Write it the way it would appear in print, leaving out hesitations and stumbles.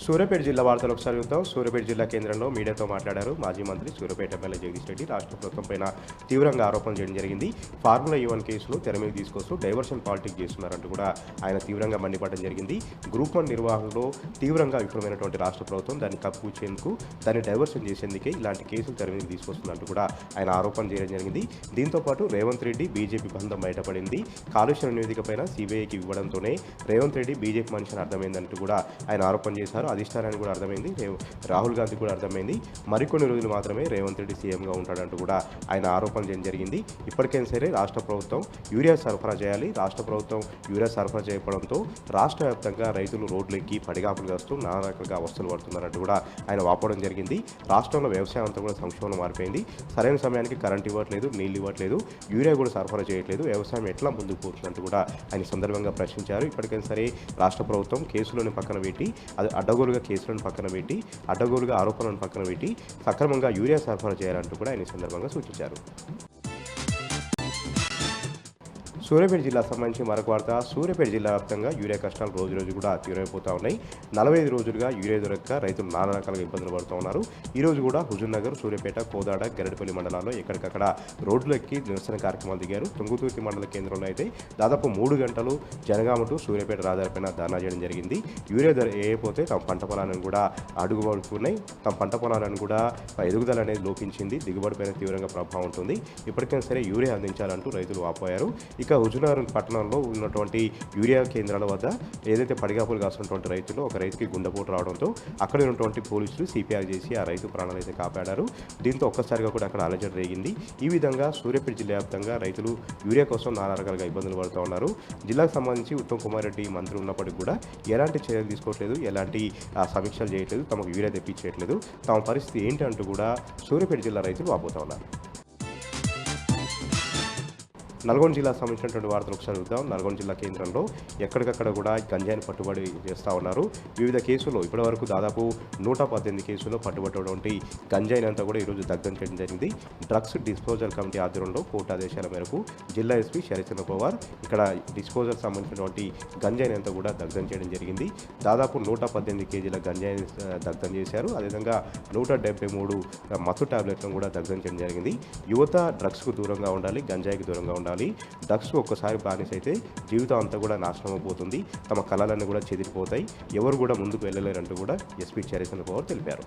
సూర్యాపేట జిల్లా వార్తలు ఒకసారి చూద్దాం. సూర్యాపేట జిల్లా కేంద్రంలో మీడియాతో మాట్లాడారు మాజీ మంత్రి సూర్యాపేట ఎమ్మెల్యే జగదీష్ రెడ్డి. రాష్ట్ర ప్రభుత్వం పైన తీవ్రంగా ఆరోపణలు చేయడం జరిగింది. ఫార్ములా E1 కేసులో తెర మీద తీసుకొస్తూ డైవర్షన్ పాలిటిక్స్ చేస్తున్నారంటూ కూడా ఆయన తీవ్రంగా మండిపడడం జరిగింది. గ్రూప్ 1 నిర్వహణలో తీవ్రంగా విఫలమైనటువంటి రాష్ట్ర ప్రభుత్వం దాన్ని కప్పుచేందుకు, దాన్ని డైవర్షన్ చేసేందుకే ఇలాంటి కేసులు తెర మీద తీసుకొస్తుందంటూ కూడా ఆయన ఆరోపణ చేయడం జరిగింది. దీంతోపాటు రేవంత్ రెడ్డి బీజేపీ బంధం బయటపడింది. కాలుష్య నివేదిక పైన CBIకి ఇవ్వడంతోనే రేవంత్ రెడ్డి బీజేపీ మనిషిని అర్థమైందంటూ కూడా ఆయన ఆరోపణ చేశారు. అధిష్టానానికి కూడా అర్థమైంది, రాహుల్ గాంధీ కూడా అర్థమైంది. మరికొన్ని రోజులు మాత్రమే రేవంత్ రెడ్డి సీఎంగా ఉంటాడంటూ కూడా ఆయన ఆరోపణ చేయడం జరిగింది. ఇప్పటికైనా సరే రాష్ట్ర ప్రభుత్వం యూరియా సరఫరా చేయాలి. రాష్ట్ర ప్రభుత్వం యూరియా సరఫరా చేయడంతో రాష్ట్ర వ్యాప్తంగా రైతులు రోడ్లెక్కి పడిగాపులు కాస్తూ నానా రకాలుగా అవస్థలు పడుతున్నారంటూ కూడా ఆయన వాపోవడం జరిగింది. రాష్ట్రంలో వ్యవసాయం అంతా కూడా సంక్షోభంలో మారిపోయింది. సరైన సమయానికి కరెంట్ ఇవ్వట్లేదు, నీళ్ళు ఇవ్వట్లేదు, యూరియా కూడా సరఫరా చేయట్లేదు. వ్యవసాయం ఎట్లా ముందుకు పోతుందంటూ కూడా ఆయన సందర్భంగా ప్రశ్నించారు. ఇప్పటికైనా సరే రాష్ట్ర ప్రభుత్వం కేసులను పక్కన పెట్టి, అది అడ్డగోలుగా కేసులను పక్కన పెట్టి, అడ్డగోలుగా ఆరోపణలను పక్కన పెట్టి సక్రమంగా యూరియా సరఫరా చేయాలంటూ కూడా ఆయన సందర్భంగా సూచించారు. సూర్యాపేట జిల్లాకు సంబంధించి మరొక వార్త. సూర్యాపేట జిల్లా వ్యాప్తంగా యూరియా కష్టాలు రోజు కూడా తీవ్రమైపోతూ ఉన్నాయి. 45 రోజులుగా యూరియా దొరక్క రైతులు నానా రకాలుగా ఇబ్బందులు పడుతూ ఉన్నారు. ఈరోజు కూడా హుజూర్నగర్, సూర్యాపేట, కోదాడ, గరిడపల్లి మండలాల్లో ఎక్కడికక్కడ రోడ్లు ఎక్కి నిరసన కార్యక్రమాలు దిగారు. తుంగుతుర్తి మండల కేంద్రంలో అయితే దాదాపు 3 గంటలు జనగామ టు సూర్యాపేట రహదారిపైన ధర్నా చేయడం జరిగింది. యూరియా ధర ఏపోతే తమ పంట పొలాలను కూడా అడుగుపడుతున్నాయి. తమ పంట పొలాలను కూడా ఎదుగుదల అనేది లోపించింది. దిగుబడిపైన తీవ్రంగా ప్రభావం ఉంటుంది. ఇప్పటికైనా సరే యూరియా అందించాలంటూ రైతులు వాపోయారు. ఇక హుజూర్నగర్ పట్టణంలో ఉన్నటువంటి యూరియా కేంద్రాల వద్ద ఏదైతే పడిగాపులు కాస్తున్నటువంటి రైతులు, ఒక రైతుకి గుండెపోటు రావడంతో అక్కడ ఉన్నటువంటి పోలీసులు CPR చేసి ఆ రైతు ప్రాణాలు అయితే కాపాడారు. దీంతో ఒక్కసారిగా కూడా అక్కడ అలజడి రేగింది. ఈ విధంగా సూర్యాపేట జిల్లా వ్యాప్తంగా రైతులు యూరియా కోసం నానా రకాలుగా ఇబ్బందులు పడుతూ ఉన్నారు. జిల్లాకు సంబంధించి ఉత్తమ్ కుమార్ రెడ్డి మంత్రి ఉన్నప్పటికీ కూడా ఎలాంటి చర్యలు తీసుకోవట్లేదు, ఎలాంటి సమీక్షలు చేయట్లేదు, తమకు యూరియా తెప్పించట్లేదు. తమ పరిస్థితి ఏంటి అంటూ కూడా సూర్యాపేట జిల్లా రైతులు వాపోతూ ఉన్నారు. నల్గొండ జిల్లాకు సంబంధించినటువంటి వార్తలు ఒకసారి చూద్దాం. నల్గొండ జిల్లా కేంద్రంలో ఎక్కడికక్కడ కూడా గంజాయిని పట్టుబడి చేస్తూ ఉన్నారు. వివిధ కేసుల్లో ఇప్పటివరకు దాదాపు 118 కేసుల్లో పట్టుబడినటువంటి గంజాయిని అంతా కూడా ఈరోజు దగ్ధం చేయడం జరిగింది. డ్రగ్స్ డిస్పోజల్ కమిటీ ఆధ్వర్యంలో కోర్టు ఆదేశాల మేరకు జిల్లా ఎస్పీ శరత్చంద్ర పవార్ ఇక్కడ డిస్పోజల్ సంబంధించినటువంటి గంజాయిని అంతా కూడా దగ్ధం చేయడం జరిగింది. దాదాపు 118 కేజీల గంజాయిని దగ్ధం చేశారు. అదేవిధంగా 173 మత్తు టాబ్లెట్లను కూడా దగ్ధం చేయడం జరిగింది. యువత డ్రగ్స్కు దూరంగా ఉండాలి, గంజాయికి దూరంగా ఉండాలి. డ్రగ్స్ ఒక్కసారి బానిస అయితే జీవితం అంతా కూడా నాశనం అయిపోతుంది. తమ కళలన్నీ కూడా చెదిరిపోతాయి. ఎవరు కూడా ముందుకు వెళ్ళలేరంటూ కూడా ఎస్పీ శరత్చంద్ర పవార్ తెలిపారు.